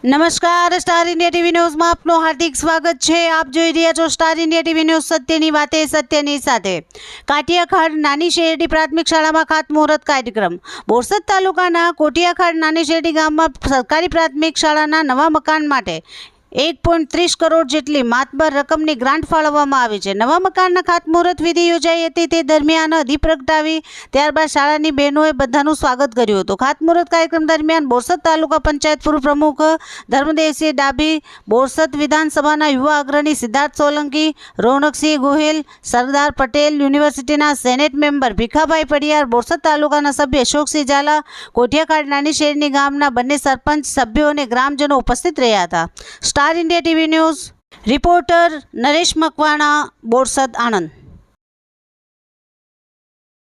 નમસ્કાર, star India TV ન્યૂઝમાં આપનું હાર્દિક સ્વાગત છે। આપ જોઈ રહ્યા છો સ્ટાર ઇન્ડિયા ટીવી ન્યૂઝ, સત્યની વાતે સત્યની સાથે। કાટિયાખાડ નાની શેરડી પ્રાથમિક શાળામાં ખાતમુહૂર્ત કાર્યક્રમ। બોરસદ તાલુકાના કોટિયાખાડ નાની શેરડી ગામમાં સરકારી પ્રાથમિક શાળાના નવા મકાન માટે 1.30 કરોડ જેટલી માતબર રકમની ગ્રાન્ટ ફાળવવામાં આવી છે। નવા મકાનના ખાતમુહૂર્ત વિધિ યોજાઈ હતી। તે દરમિયાન અધિ પ્રગટાવી ત્યારબાદ શાળાની બહેનોએ બધાનું સ્વાગત કર્યું હતું। ખાતમુહૂર્ત કાર્યક્રમ દરમિયાન બોરસદ તાલુકા પંચાયત પૂર્વ પ્રમુખ ધર્મદેવસિંહ ડાભી, બોરસદ વિધાનસભાના યુવા અગ્રણી સિદ્ધાર્થ સોલંકી, રોનકસિંહ ગોહિલ, સરદાર પટેલ, યુનિવર્સિટીના સેનેટ મેમ્બર ભીખાભાઈ પડિયાર, બોરસદ તાલુકાના સભ્ય અશોકસિંહ ઝાલા, કોટિયાખાડ નાની શેરડી ગામના બંને સરપંચ સભ્યો અને ગ્રામજનો ઉપસ્થિત રહ્યા હતા। Star India TV news reporter Naresh Makwana, Borsad, Anand.